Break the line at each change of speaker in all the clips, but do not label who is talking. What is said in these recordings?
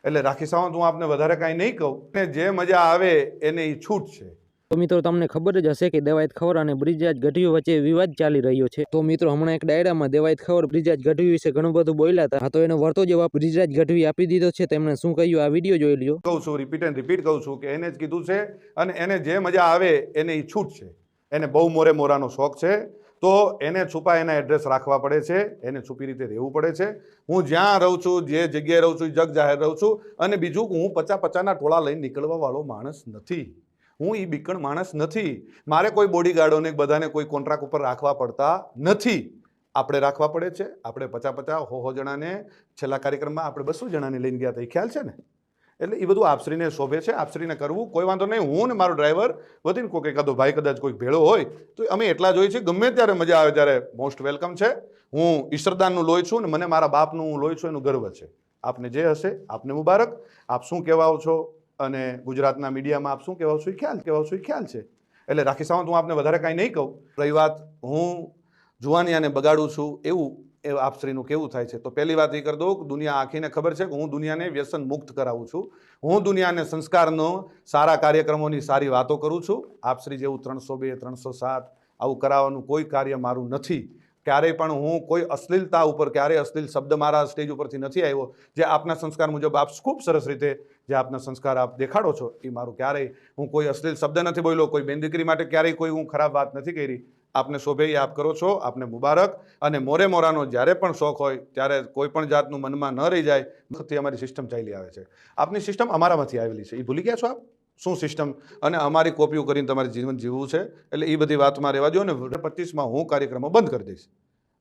એટલે રાખી સાવંત હું આપને વધારે કાંઈ નહીં કહું, ને જે મજા આવે એને એ છૂટ છે।
તો મિત્રો તમને ખબર જ હશે કે દેવાયત ખવર અને બ્રિજરાજ ગઢવી વચ્ચે વિવાદ ચાલી રહ્યો છે। તો મિત્રો હમણાં એક ડાયરામાં દેવાયત ખવર બ્રિજરાજ ગઢવી વિશે ઘણું બધું બોલ્યા હતા। તો એનો વળતો જવાબ બ્રિજરાજ ગઢવી આપી દીધો છે। તેમણે શું કહ્યું આ વિડીયો જોઈ લ્યો।
કહું છું, રિપીટ કહું છું કે એને જ કીધું છે અને એને જે મજા આવે એને એ છૂટ છે। એને બહુ મોરાનો શોખ છે, તો એને છુપા એના એડ્રેસ રાખવા પડે છે, એને છુપી રીતે રહેવું પડે છે। હું જ્યાં રહું છું, જે જગ્યાએ રહું છું, જગ જાહેર રહું છું। અને બીજું હું પચાના ટોળા લઈને નીકળવા વાળો માણસ નથી। હું એ બીકણ માણસ નથી। મારે કોઈ બોડીગાર્ડોને બધાને કોઈ કોન્ટ્રાક્ટ ઉપર રાખવા પડતા નથી। આપણે રાખવા પડે છે। આપણે 50 100 જણાને છેલ્લા કાર્યક્રમમાં આપણે 200 જણાને લઈને ગયા હતા, એ ખ્યાલ છે ને? એટલે એ બધું આપશ્રીને શોભે છે, આપશ્રીને કરવું કોઈ વાંધો નહીં। હું ને મારો ડ્રાઈવર વધીને કોઈ એકાદો ભાઈ કદાચ કોઈ ભેળો હોય તો અમે એટલા જ હોઈએ છીએ। ગમે ત્યારે મજા આવે ત્યારે મોસ્ટ વેલકમ છે। હું ઈશ્વરદાનનું લોહી છું ને મને મારા બાપનું લોહી છું એનું ગર્વ છે। આપને જે હશે આપને મુબારક। આપ શું કહેવાઓ છો અને ગુજરાતના મીડિયામાં આપ શું કહેવાઓ છો એ ખ્યાલ છે। એટલે રાખી સાવંત હું આપને વધારે કાંઈ નહીં કહું। રહી વાત હું જુવાનિયાને બગાડું છું એવું આપશ્રીનું કેવું થાય છે, તો પહેલી વાત એ કરી દઉં કે દુનિયા આખીને ખબર છે કે હું દુનિયાને વ્યસન મુક્ત કરાવું છું। હું દુનિયાને સંસ્કારનો સારા કાર્યક્રમોની સારી વાતો કરું છું। આપશ્રી જેવું 302 307 આવું કરાવવાનું કોઈ કાર્ય મારું નથી। ક્યારેય પણ હું કોઈ અશ્લીલતા ઉપર ક્યારેય અશ્લીલ શબ્દ મારા સ્ટેજ ઉપરથી નથી આવ્યો। જે આપના સંસ્કાર મુજબ આપ ખૂબ સરસ રીતે જે આપના સંસ્કાર આપ દેખાડો છો એ મારું ક્યારેય હું કોઈ અશ્લીલ શબ્દ નથી બોલ્યો। કોઈ બેનદીકરી માટે ક્યારેય કોઈ હું ખરાબ વાત નથી કરી। આપને શોભે એ આપ કરો છો, આપને મુબારક। અને મોરાનો જ્યારે પણ શોખ હોય ત્યારે કોઈ પણ જાતનું મનમાં ન રહી જાય, વખતથી અમારી સિસ્ટમ ચાલી આવે છે। આપની સિસ્ટમ અમારામાંથી આવેલી છે, એ ભૂલી ગયા છો આપ શું સિસ્ટમ? અને અમારી કોપીઓ કરીને તમારે જીવન જીવવું છે, એટલે એ બધી વાતમાં રહેવા દો ને। 25માં હું કાર્યક્રમો બંધ કરી દઈશ।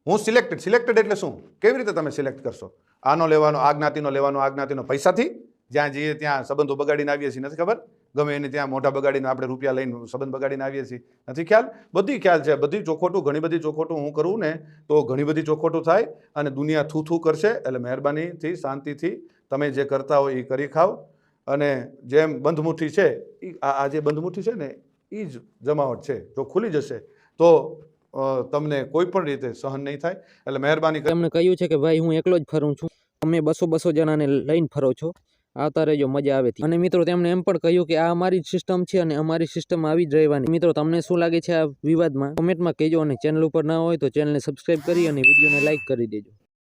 હું સિલેક્ટેડ એટલે શું? કેવી રીતે તમે સિલેક્ટ કરશો? આનો લેવાનો, આ જ્ઞાતિનો લેવાનો, આ જ્ઞાતિનો પૈસાથી? જ્યાં જઈએ ત્યાં સંબંધો બગાડીને આવીએ છીએ, નથી ખબર? ગમે એને ત્યાં મોઢા બગાડીને આપણે રૂપિયા લઈને સંબંધ બગાડીને આવીએ છીએ, નથી ખ્યાલ? બધી ખ્યાલ છે, બધી ચોખોટું, ઘણી બધી ચોખોટું હું કરું ને તો ઘણી બધી ચોખોટું થાય અને દુનિયા થૂ કરશે। એટલે મહેરબાનીથી શાંતિથી તમે જે કરતા હોય એ કરી ખાઓ। અને જેમ બંધમુઠ્ઠી છે, આ જે બંધમુઠ્ઠી છે ને એ જ જમાવટ છે। જો ખુલી જશે તો તમને કોઈ પણ રીતે સહન નહીં થાય। એટલે મહેરબાની કરી
તેમણે કહ્યું છે કે ભાઈ હું એકલો જ ફરું છું, તમે 200 જણાને લઈને ફરો છો, આવતા રહેજો, મજા આવે। અને મિત્રો તેમણે એમ પણ કહ્યું કે આ અમારી જ સિસ્ટમ છે અને અમારી સિસ્ટમ આવી જ રહેવાની। મિત્રો તમને શું લાગે છે આ વિવાદમાં? કોમેન્ટમાં કહેજો અને ચેનલ ઉપર ના હોય તો ચેનલને સબસ્ક્રાઇબ કરી અને વિડીયોને લાઇક કરી દેજો।